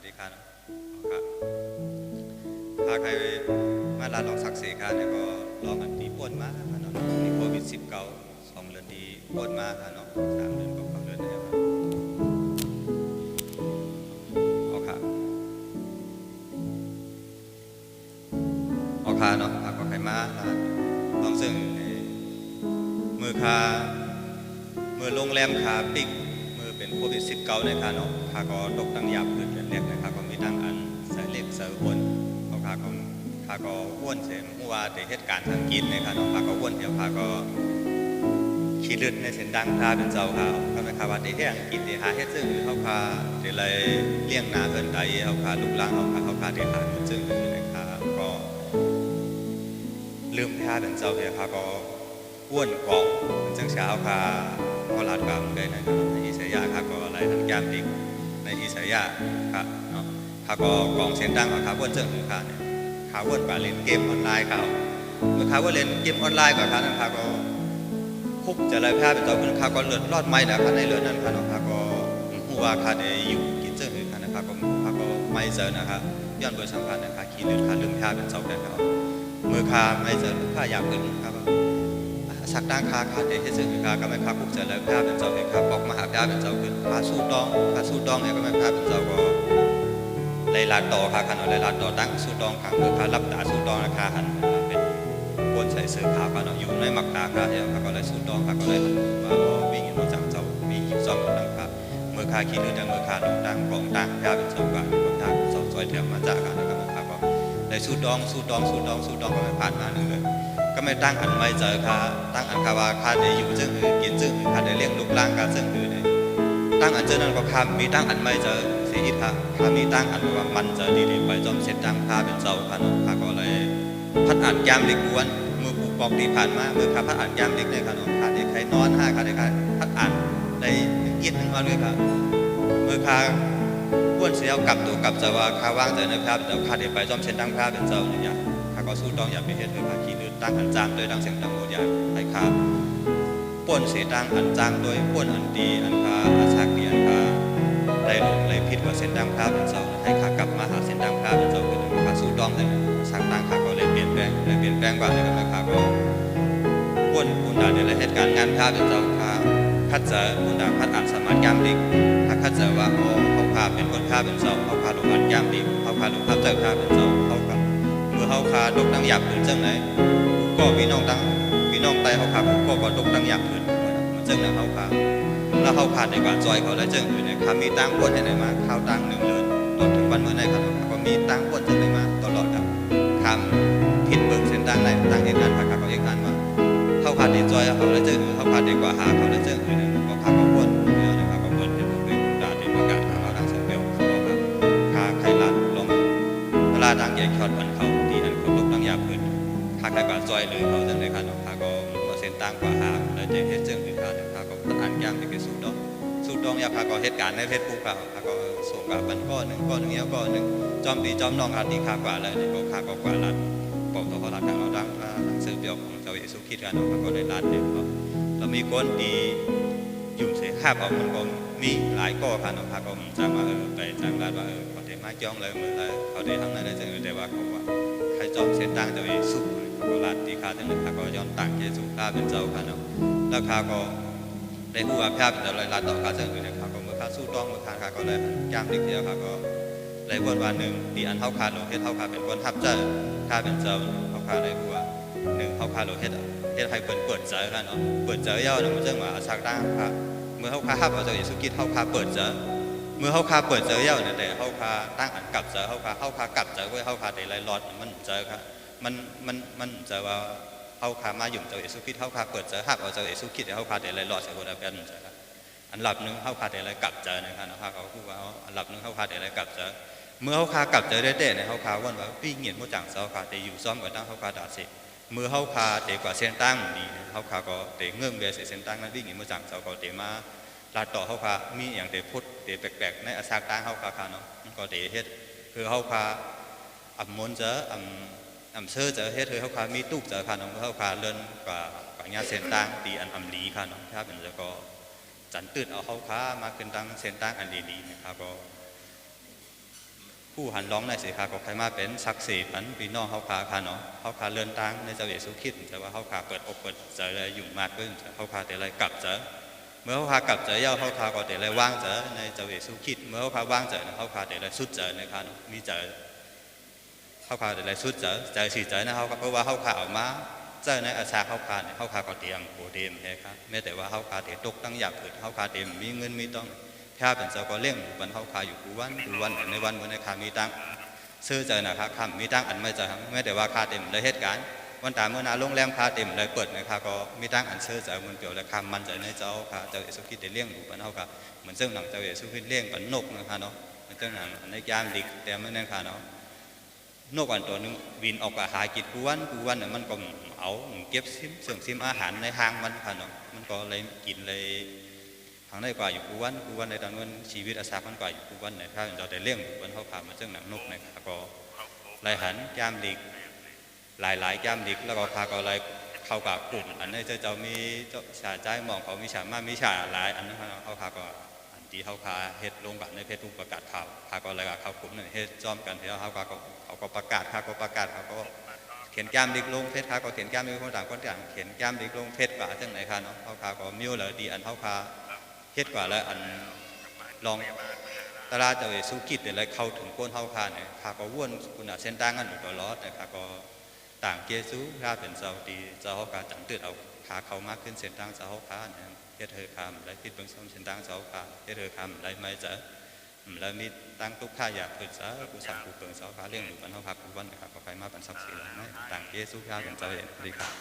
ที่ข้าครับถ้าใครมาลาลองสักเสกาเนี่ยก็ลองอันตีป่วนมาเนาะมีโควิด19 2 เดือนดีป่วนมาเนาะ3 เดือนก็2 เดือนแล้วครับเอาค่ะเอาค่ะเนาะก็ใครมาลองซึ่งมือคามือโรงแรมคาปิกมือเป็นโควิด19ในคาเนาะคาก็ตกตั้งยาพื้นเล็กๆนะครับก็มีตั้งอันใส่เล็กใส่บนเอาคาก็อ้วนเสียมัวแต่เหตุการณ์ทางกินในคาเนาะคาก็อ้วนเดียวคาก็ขี้เลือดในเส้นดังคาเป็นเจ้าคาก็ไม่คาว่าได้แห้งกินได้หาเฮ็ดซึ่งเขาคาได้เลยเลี้ยงนาเพิ่นใดเขาคาลูกหลานเขาคาได้หาซึ่งในคาก็ลืมคาเป็นเจ้าเดียวคาก็อ้วนกองจังเช้าคาก็ลาดกรรมได้นะครับในอิสยาครับก็อะไรทั้งแก้มดิกในอิสยาครับเนาะข้าก็กองเสียงดังของข้าวนเจิงหรือข้าเนี่ยข้าวนป่าเล่นเกมออนไลน์เขาเมื่อข้าวนเล่นเกมออนไลน์กับข้านั้นข้าก็คุกจะอะไรพลาดเป็นตัวเป็นข้าก็เลือดรอดไม่นะข้าในเลือดนั้นข้าเนาะข้าก็หัวข้าได้อยู่กินเจิงหรือข้านะข้าก็ไม่เจอนะครับย้อนเบอร์สำคัญนะข้าขี้เลือดข้าลืมพลาดเป็นเจ้าได้ครับเมื่อข้าไม่เจอข้าอยากเป็นครับสักด้านคาเดชซึ่งคาก็ไม่คาคุกเจริญพาเป็นเจ้าเป็นคาบอกมหาพาเป็นเจ้าคือคาสู้ดองเนี่ยก็ไม่พาเป็นเจ้าก็เลยลาต่อคาขนาดเลยลาต่อตั้งสู้ดองคาคือคารับตาสู้ดองราคาหันเป็นปนใส่เสื้อขาวก็อยู่ในหมักตาคาเนี่ยคาก็เลยสู้ดองคาก็เลยว่าวิ่งมาจากเจ้าวิ่งอยู่ซ้อมกันครับเมื่อคาคิดเรื่องเมื่อคาลงตั้งกองตั้งพาเป็นเจ้าก็กองตั้งเจ้าซอยเทียมมาจากกันนะครับคาก็เลยสู้ดองก็ไม่ผ่านมาเลยก็ไม่ตั้งอันไม่เจอค่ะตั้งอันคาว่าคาได้อยู่ซึ่งคือกินซึ่งคาได้เลี้ยงลูกหลานกันซึ่งคือตั้งอันเจอนั้นก็คามีตั้งอันไม่เจอเสียอีกค่ะคามีตั้งอันว่ามันเจอดีๆไปจอมเสร็จตั้งคาเป็นเจ้าค่ะเนาะคาก็เลยพัดอ่านยามเด็กวนมือผูกปอกที่ผ่านมามือคาพัดอ่านยามเด็กเนี่ยค่ะเนาะคาได้ใครนอน5คาได้ใครพัดอ่านได้เย็นนึงมาเลยค่ะมือคาอ้วนเสียวกลับตัวกลับจะว่าคาว่างเจอในภาพเจ้าคาได้ไปจอมเสร็จตั้งภาพเป็นเจ้าอย่างก็สู้ต้องอย่าไปเฮ็ดเลยภาคีหรือตั้งอันจางโดยดังเสียงดังโมดยาให้คาป่วนเสียดังอันจางโดยป่วนอันดีอันคาอาชากดีอันคาได้หลงเลยผิดกว่าเส้นดังภาพเป็นเจ้าให้คากลับมาหาเส้นดังภาพเป็นเจ้าคือคาสู้ต้องเลยสักตั้งคาก็เลยเปลี่ยนแปลงกว่าเลยก็คาก็ป่วนคุณดาในเหตุการณ์งานภาพเป็นเจ้าคาคัดเจอคุณดาคัดอ่านสามารถย้ำดิถ้าคัดเจอว่าเขาพาเป็นคนภาพเป็นเจ้าเขาพาลงอันย้ำดิเขาพาลงภาพเจอภาพเป็นเจ้าเขากับเมื่อเขาคาดกตั้งหยาบผืนจังไหนก็พี่น้องไตเขาคาก็ดกตั้งหยาบผืนมันจังนะเขาคาแล้วเขาคาในกว่าจอยเขาได้จังอยู่เนี่ยคามีตั้งป้วนให้ไหนมาข้าวตั้ง1 เดือนตอนถึงวันเมื่อไหร่ครับก็มีตั้งป้วนจังไหนมาตลอดครับคำผิดเบิกเส้นตั้งไหนตั้งเอกอันเขาเอกอันว่าเขาคาดีจอยเขาได้จังเขาคาดีกว่าหาเขาได้จังอยู่เนี่ยก็คาก็ป้วนเดียวนะครับก็ป้วนเป็นดาดีประกาศเขาดังเสียงเดียวเขาคาใครลาดลงลาดังใหญ่ขอดอันเขาตั้งยาพื้นข้าใครกว่าซอยหรือเขาจังเลยค่ะเนาะข้าก็มาเส้นตั้งกว่าหาแล้วจะเฮ็ดจึงคือข้าก็ตัดอันย่างไปสู้ดองยาข้าก็เหตุการณ์ในเฟซบุ๊กข้าก็ส่งกับมันก้อนหนึ่งเงี้ยก้อนหนึ่งจอมปีจอมน้องอันนี้ข้ากว่าเลยก็ข้าก็กว่าลัดบอกต่อเขาลัดทางเราดังสื่อเปียวของเจ้าเยซูคริสต์กันเนาะข้าก็ได้ลัดเนี่ยเรามีคนดีอยู่เสียข้าเอามันก็มีหลายก้อค่ะเนาะข้าก็จำว่าไปจำลัดว่าเขาได้มาจ้องเลยเหมือนเลยเขาได้ทำอะไรจังแต่ว่าเขาว่าใครจอมเส้นตั้งเจ้าเยซูก็ลาดที่ข้าจังเลยข้าก็ย้อนตั้งเยซูข้าเป็นเจ้าข้าเนาะแล้วข้าก็ได้หัวภาพแต่เลยลาดต่อข้าจังเลยเนี่ยข้าก็เมื่อข้าสู้ต้องเมื่อข้าก็เลยย้ำอีกทีข้าก็เลยวันหนึ่งที่อันเท่าข้าลงเฮ็ดเท่าข้าเป็นคนทับเจ้าข้าเป็นเจ้าเท่าข้าได้หัว1เท่าข้าลงเฮ็ดให้เปิดเจอข้าเนาะเปิดเจอย่อเนาะมันจังว่าสักตั้งข้าเมื่อเท่าข้าเอาเจ้าเยซูคริสต์เท่าข้าเปิดเจอเมื่อเฮาคาเปิดเจอเย้าเนี่ยแต่เฮาคาตั้งอันกลับเจอเฮาคากลับเจอไว้เฮาคาได้ไล่รอดมันเจอครับมันเจอว่าเฮาคามาอยู่เจ้าเยซูคริสต์เฮาคาเปิดเจอฮับเอาเจ้าเยซูคริสต์เฮาคาได้ไล่รอดใส่บ่ได้เป็นเจอครับอันดับนึงเฮาคาได้ไล่กลับเจอนะครับเนาะเขาพูดว่าอันดับนึงเฮาคาได้ไล่กลับเจอเมื่อเฮาคากลับเจอได้เนี่ยเฮาคาว่าพี่เงียนบ่จังเซาคาได้อยู่ซ้อมกับตั้งเฮาคาดาสิเมื่อเฮาคาได้กว่าเส้นตั้งดีเฮาคาก็ได้เงื่อนเบสเส้นตั้งนั้นวิ่งเงียนบ่จังเซาก็ได้มาลาต่อเฮาคามีอย่างเดพุทธเดแปลกๆในอาชากตางเฮาคาเนาะก็เดเฮ็ดคือเฮาคาอำมนเจออำเชอเจอเฮ็ดคือเฮาคามีตุกเจอคาเนาะเฮาคาเลิ่นกว่าญาเส้นตั้งตีอันอำลีคาเนาะถ้าเป็นแล้วก็จันตืดเอาเฮาคามาขึ้นตั้งเส้นตั้งอันดีๆนะครับก็ ผู้หันร้องในสิขาก็ใครมาเป็นศักดิ์ศรีพันพี่น้องเขาขาค่ะเนาะเขาขาเลื่อนตังในเจ้าเยซูคริสต์แต่ว่าเขาขาเปิดอกเปิดใจเลยอยู่มากขึ้นเขาขาแต่เลยกลับเจอเมื่อเขาขากลับเจอเย้าเขาขาก็แต่เลยว่างเจอในเจ้าเยซูคริสต์เมื่อเขาขาว่างเจอเขาขาแต่เลยสุดเจอในค่ะมีเจอเขาขาแต่เลยสุดเจอใจสีเจอนะเขาเพราะว่าเขาขาออกมาเจอในอาชาเขาขาเนี่ยเขาขาก็เตรียมโปรเดมเลยครับแม้แต่ว่าเขาขาเตะตกตั้งหยาบเกิดเขาขาเตรียมมีเงินมีต้องถ้าเป็นเจ้าก็เลี้ยงวันเขาขาอยู่กูวันในวันในขามีตังซื้อเจอนะครับคำมีตั้งอันไม่เจอแม้แต่ว่าคาเต็มเลยเหตุการณ์วันตาเมื่อนาโรงแรมคาเต็มเลยเปิดนะครับก็มีตั้งอันซื้อเจอมันเปลี่ยวเลยคำมันเจอในเจ้าค่ะเจ้าเอสุคิดได้เลี้ยงดูปันเขาค่ะเหมือนเจ้าหนังเจ้าเอสุคิดเลี้ยงปันนกนะครับเนาะมันเจ้าหนังในยามดิกแต่ไม่นั่นค่ะเนาะนกอันตัวนึงบินออกกับหากินกูวันเนี่ยมันก็เอาเก็บซิมเสื่อมซิมอาหารในห้างมันค่ะเนาะมันก็เลยกินเลยทางได้กว่าอยู่กูวันในตอนนั้นชีวิตอาสาพันกว่าอยู่กูวันเนี่ยถ้าเราได้เลี้ยงวันเขาขามันเจ้าหนังนกนะครับก็ลายหันยามดิกหลายยามดิกแล้วก็พาก็ลายเข้ากับกลุ่มอันนี้เจ้ามีเจ้าชาใจมองเขามีฉามามีฉาหลายอันนั้นเขาพาก็อันที่เขาพาเฮ็ดลงกับในเพจทุกประกาศข่าวพาก็เลยกับเขากลุ่มเนี่ยเฮ็ดจอมกันที่เขาก็ประกาศเขาก็ประกาศเขาก็เขียนแก้มดิกลงเพจเขาก็เขียนแก้มดิกคนต่างเขียนแก้มดิกลงเพจกว่าจังไหนค่ะเนาะเขาพาก็มิ้วเลยดีอันเขาพาเฮ็ดกว่าแล้วอันลองตลาดเจ้าเอสุกิจอะไรเข้าถึงก้นเท่าคาเนี่ยคาก็ว่นคุณเส้นตั้งกันอยู่ตลอดเนี่ยคาก็ต่างเกซูถ้าเป็นเจ้าดีเจ้าคาจังตืดเอาคาเข้ามากขึ้นเส้นตั้งเจ้าคาเนี่ยเฮ็ดเธอคำได้คิดเบื้องต้นเส้นตั้งเจ้าคาเฮ็ดเธอคำได้ไม่จะแล้วมีตั้งทุกข้าอยากเกิดซะกูสั่งกูเปิงเจ้าคาเรื่องหรือมันเท่าคากูวันนะครับก็ไปมาเป็นศักดิ์ศรีแล้วต่างเกซูคาเป็นเจ้าเองดีครับ